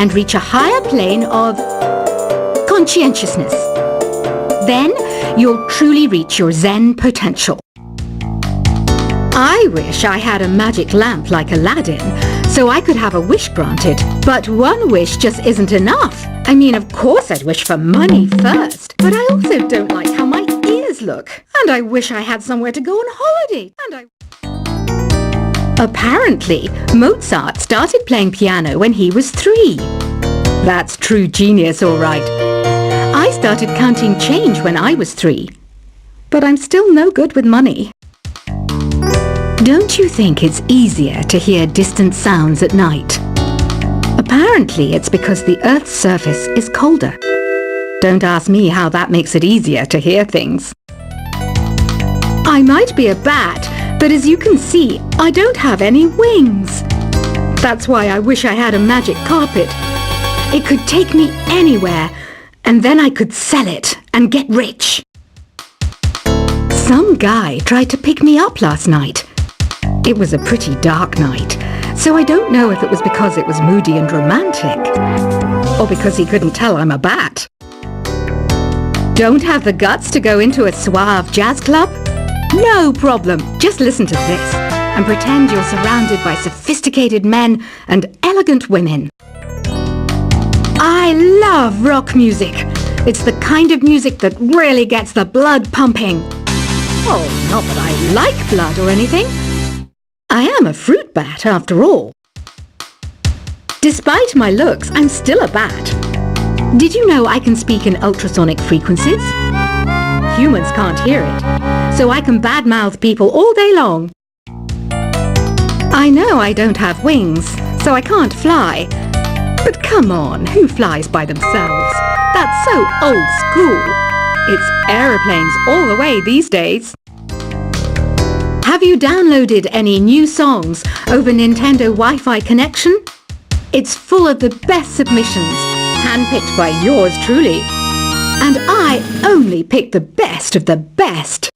and reach a higher plane of conscientiousness. Then you'll truly reach your Zen potential. I wish I had a magic lamp like Aladdin, so I could have a wish granted. But one wish just isn't enough. I mean, of course I'd wish for money first, but I also don't like how my ears look. And I wish I had somewhere to go on holiday. Apparently, Mozart started playing piano when he was 3. That's true genius, all right. I started counting change when I was 3. But I'm still no good with money. Don't you think it's easier to hear distant sounds at night? Apparently, it's because the Earth's surface is colder. Don't ask me how that makes it easier to hear things. I might be a bat, but as you can see, I don't have any wings. That's why I wish I had a magic carpet. It could take me anywhere, and then I could sell it and get rich. Some guy tried to pick me up last night. It was a pretty dark night, so I don't know if it was because it was moody and romantic, or because he couldn't tell I'm a bat. Don't have the guts to go into a suave jazz club? No problem. Just listen to this and pretend you're surrounded by sophisticated men and elegant women. I love rock music. It's the kind of music that really gets the blood pumping. Oh, not that I like blood or anything. I am a fruit bat, after all. Despite my looks, I'm still a bat. Did you know I can speak in ultrasonic frequencies? Humans can't hear it, so I can badmouth people all day long. I know I don't have wings, so I can't fly. But come on, who flies by themselves? That's so old school. It's aeroplanes all the way these days. Have you downloaded any new songs over Nintendo Wi-Fi connection? It's full of the best submissions, handpicked by yours truly. And I only pick the best of the best.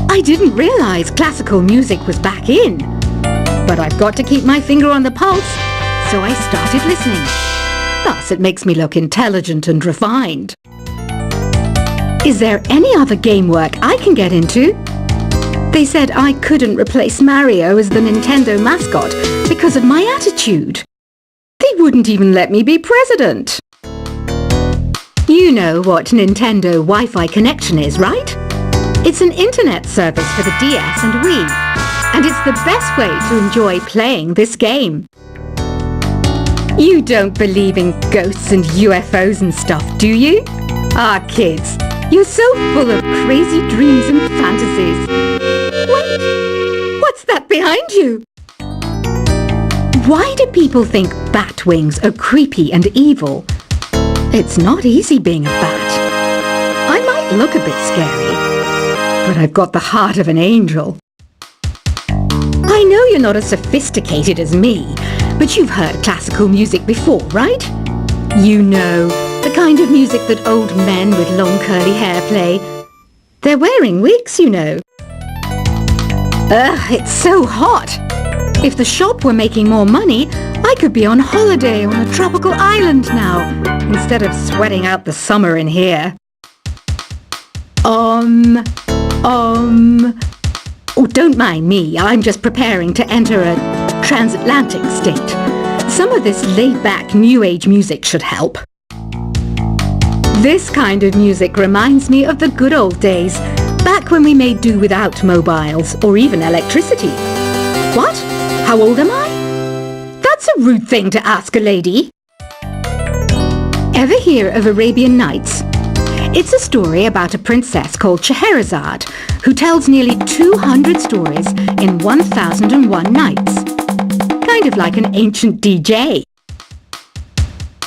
I didn't realize classical music was back in. But I've got to keep my finger on the pulse, so I started listening. Thus, it makes me look intelligent and refined. Is there any other game work I can get into? They said I couldn't replace Mario as the Nintendo mascot because of my attitude. They wouldn't even let me be president. You know what Nintendo Wi-Fi connection is, right? It's an internet service for the DS and Wii, and it's the best way to enjoy playing this game. You don't believe in ghosts and UFOs and stuff, do you? Ah, kids, you're so full of crazy dreams and fantasies. Wait, what's that behind you? Why do people think bat wings are creepy and evil? It's not easy being a bat. I might look a bit scary, but I've got the heart of an angel. I know you're not as sophisticated as me, but you've heard classical music before, right? You know, the kind of music that old men with long curly hair play. They're wearing wigs, you know. Ugh, it's so hot. If the shop were making more money, I could be on holiday on a tropical island now, instead of sweating out the summer in here. Oh, don't mind me. I'm just preparing to enter a transatlantic state. Some of this laid-back New Age music should help. This kind of music reminds me of the good old days, back when we made do without mobiles or even electricity. What? How old am I? That's a rude thing to ask a lady. Ever hear of Arabian Nights? It's a story about a princess called Scheherazade, who tells nearly 200 stories in 1001 nights. Kind of like an ancient DJ.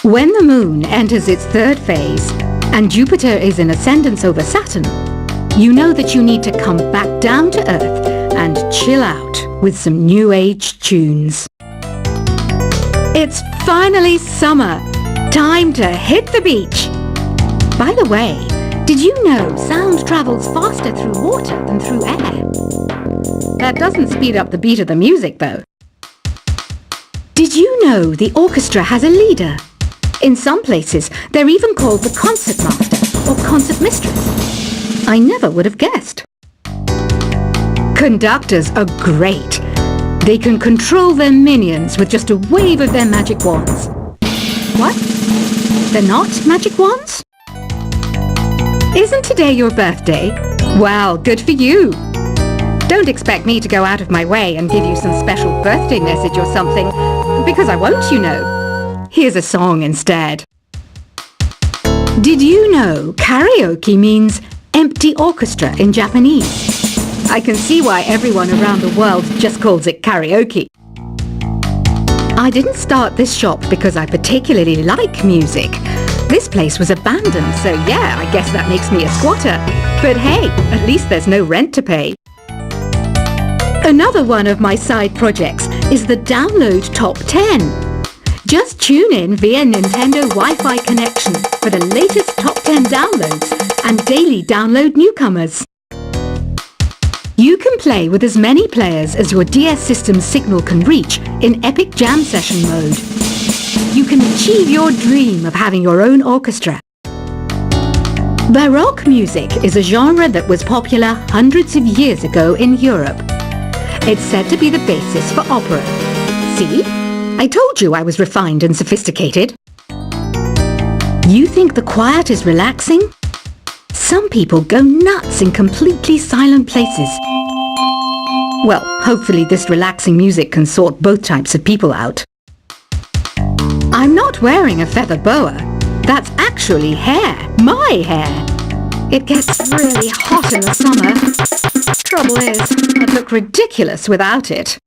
When the moon enters its third phase, and Jupiter is in ascendance over Saturn, you know that you need to come back down to Earth and chill out with some New Age tunes. It's finally summer. Time to hit the beach. By the way, did you know sound travels faster through water than through air? That doesn't speed up the beat of the music, though. Did Did you know the orchestra has a leader? In some places, they're even called the concertmaster or concertmistress. I never would have guessed. Conductors are great. They can control their minions with just a wave of their magic wands. What? They're not magic wands? Isn't today your birthday? Well, good for you. Don't expect me to go out of my way and give you some special birthday message or something, because I won't, you know. Here's a song instead. Did you know karaoke means empty orchestra in Japanese? I can see why everyone around the world just calls it karaoke. I didn't start this shop because I particularly like music. This place was abandoned, so yeah, I guess that makes me a squatter. But hey, at least there's no rent to pay. Another one of my side projects is the Download Top 10. Just tune in via Nintendo Wi-Fi connection for the latest Top 10 downloads and daily download newcomers. You can play with as many players as your DS system's signal can reach in Epic Jam Session mode. You can achieve your dream of having your own orchestra. Baroque music is a genre that was popular hundreds of years ago in Europe. It's said to be the basis for opera. See? I told you I was refined and sophisticated. You think the quiet is relaxing? Some people go nuts in completely silent places. Well, hopefully this relaxing music can sort both types of people out. I'm not wearing a feather boa. That's actually hair. My hair. It gets really hot in the summer. Trouble is, I'd look ridiculous without it.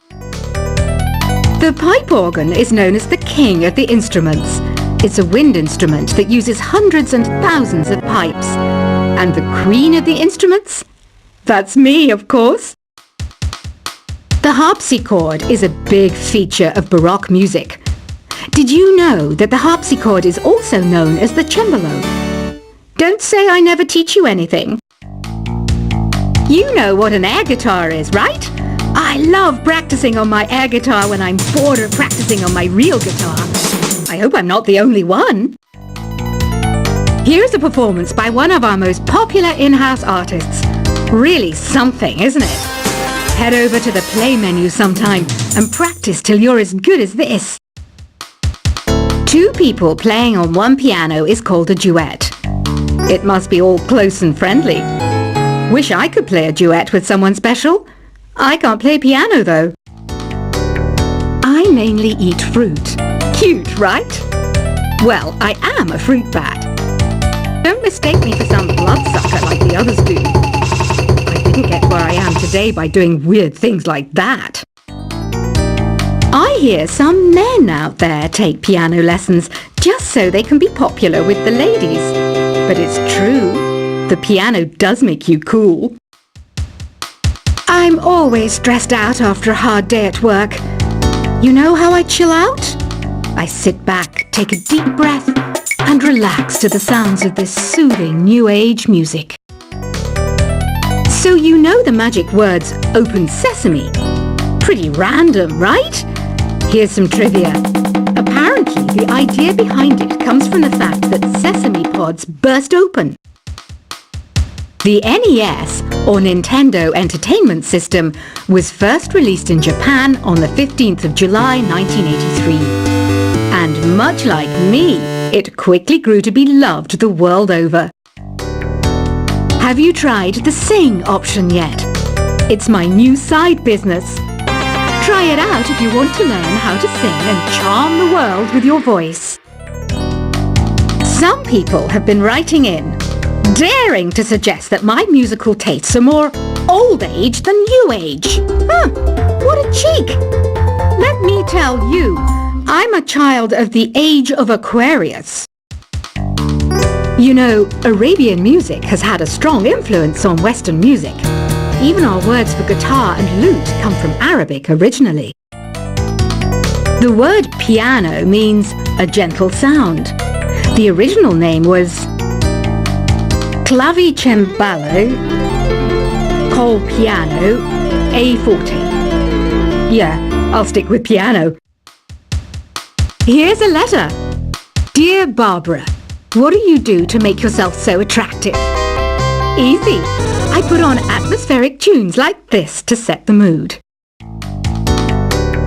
The pipe organ is known as the king of the instruments. It's a wind instrument that uses hundreds and thousands of pipes. And the queen of the instruments? That's me, of course. The harpsichord is a big feature of Baroque music. Did you know that the harpsichord is also known as the cembalo? Don't say I never teach you anything. You know what an air guitar is, right? I love practicing on my air guitar when I'm bored of practicing on my real guitar. I hope I'm not the only one. Here's a performance by one of our most popular in-house artists. Really something, isn't it? Head over to the play menu sometime and practice till you're as good as this. Two people playing on one piano is called a duet. It must be all close and friendly. Wish I could play a duet with someone special. I can't play piano though. I mainly eat fruit. Cute, right? Well, I am a fruit bat. Don't mistake me for some bloodsucker like the others do. I didn't get where I am today by doing weird things like that. I hear some men out there take piano lessons just so they can be popular with the ladies. But it's true, the piano does make you cool. I'm always stressed out after a hard day at work. You know how I chill out? I sit back, take a deep breath, and relax to the sounds of this soothing new age music. So you know the magic words "open sesame"? Pretty random, right? Here's some trivia. Apparently, the idea behind it comes from the fact that sesame pods burst open. The NES, or Nintendo Entertainment System, was first released in Japan on the 15th of July 1983. And much like me, it quickly grew to be loved the world over. Have you tried the Sing option yet? It's my new side business. Try it out if you want to learn how to sing and charm the world with your voice. Some people have been writing in, daring to suggest that my musical tastes are more old age than new age. What a cheek! Let me tell you, I'm a child of the age of Aquarius. You know, Arabian music has had a strong influence on Western music. Even our words for guitar and lute come from Arabic originally. The word piano means a gentle sound. The original name was clavicembalo col piano a forte. Yeah, I'll stick with piano. Here's a letter. Dear Barbara, what do you do to make yourself so attractive? Easy. I put on atmospheric tunes like this to set the mood.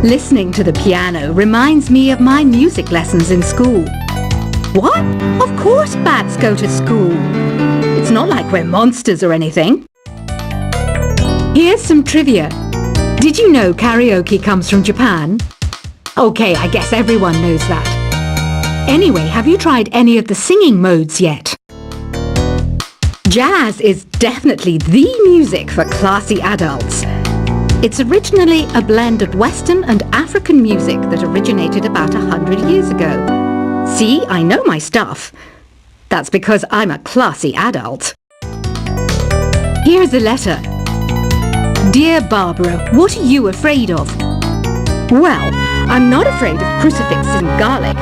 Listening to the piano reminds me of my music lessons in school. What? Of course bats go to school. It's not like we're monsters or anything. Here's some trivia. Did you know karaoke comes from Japan? Okay, I guess everyone knows that. Anyway, have you tried any of the singing modes yet? Jazz is definitely the music for classy adults. It's originally a blend of Western and African music that originated about 100 years ago. See, I know my stuff. That's because I'm a classy adult. Here's a letter. Dear Barbara, what are you afraid of? Well, I'm not afraid of crucifix and garlic,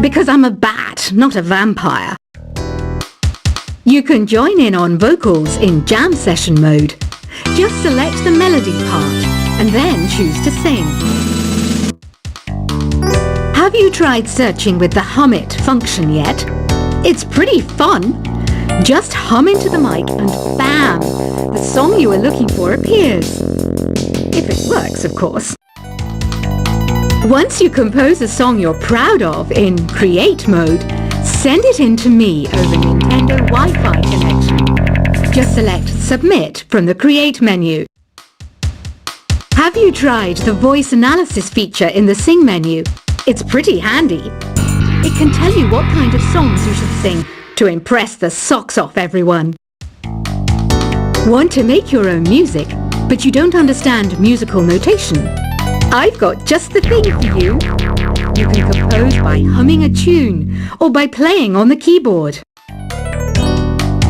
because I'm a bat, not a vampire. You can join in on vocals in jam session mode. Just select the melody part and then choose to sing. Have you tried searching with the Hum It function yet? It's pretty fun. Just hum into the mic and bam! The song you are looking for appears. If it works, of course. Once you compose a song you're proud of in Create mode, send it in to me over Nintendo Wi-Fi connection. Just select Submit from the Create menu. Have you tried the voice analysis feature in the Sing menu? It's pretty handy. It can tell you what kind of songs you should sing to impress the socks off everyone. Want to make your own music, but you don't understand musical notation? I've got just the thing for you. You can compose by humming a tune or by playing on the keyboard.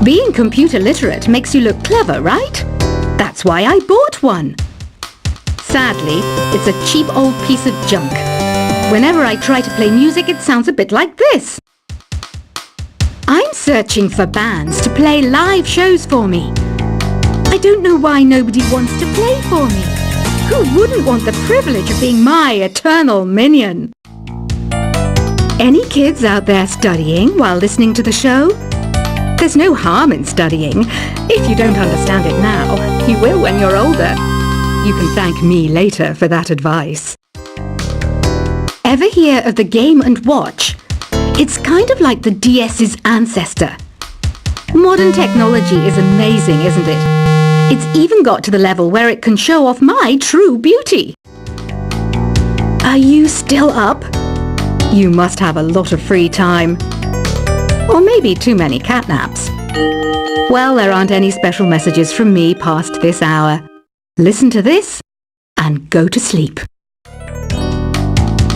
Being computer literate makes you look clever, right? That's why I bought one. Sadly, it's a cheap old piece of junk. Whenever I try to play music, it sounds a bit like this. I'm searching for bands to play live shows for me. I don't know why nobody wants to play for me. Who wouldn't want the privilege of being my eternal minion? Any kids out there studying while listening to the show? There's no harm in studying. If you don't understand it now, you will when you're older. You can thank me later for that advice. Ever hear of the Game & Watch? It's kind of like the DS's ancestor. Modern technology is amazing, isn't it? It's even got to the level where it can show off my true beauty. Are you still up? You must have a lot of free time. Or maybe too many catnaps. Well, there aren't any special messages from me past this hour. Listen to this and go to sleep.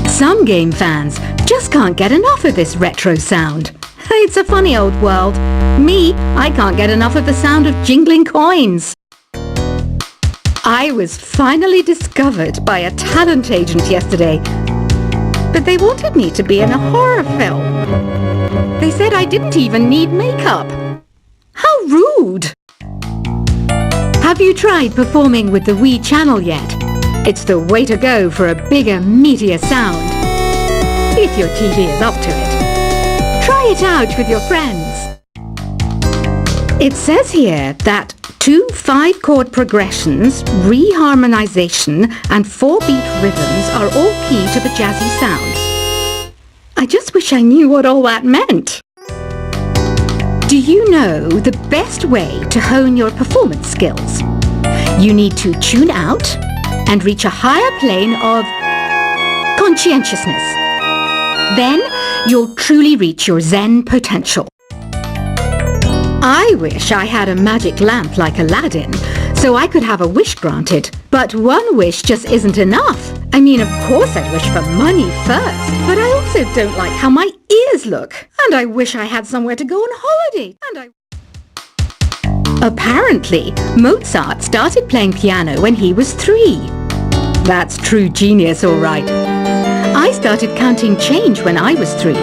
Some game fans just can't get enough of this retro sound. It's a funny old world. Me, I can't get enough of the sound of jingling coins. I was finally discovered by a talent agent yesterday, but they wanted me to be in a horror film. They said I didn't even need makeup. How rude! Have you tried performing with the Wii channel yet? It's the way to go for a bigger, meatier sound. If your TV is up to it. Try it out with your friends. It says here that 2 5-chord progressions, reharmonization, and 4-beat rhythms are all key to the jazzy sound. I just wish I knew what all that meant. Do you know the best way to hone your performance skills? You need to tune out and reach a higher plane of conscientiousness. Then you'll truly reach your Zen potential. I wish I had a magic lamp like Aladdin, so I could have a wish granted. But one wish just isn't enough. I mean, of course I'd wish for money first, but I also don't like how my ears look. And I wish I had somewhere to go on holiday. Apparently, Mozart started playing piano when he was 3. That's true genius, all right. I started counting change when I was 3,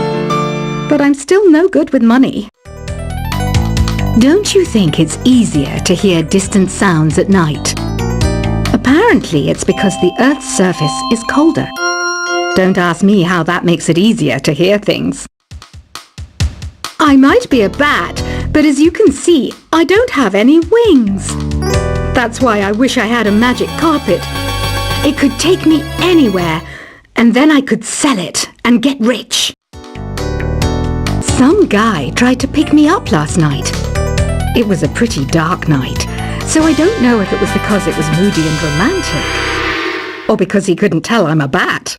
but I'm still no good with money. Don't you think it's easier to hear distant sounds at night? Apparently it's because the Earth's surface is colder. Don't ask me how that makes it easier to hear things. I might be a bat, but as you can see, I don't have any wings. That's why I wish I had a magic carpet. It could take me anywhere, and then I could sell it and get rich. Some guy tried to pick me up last night. It was a pretty dark night, so I don't know if it was because it was moody and romantic, or because he couldn't tell I'm a bat.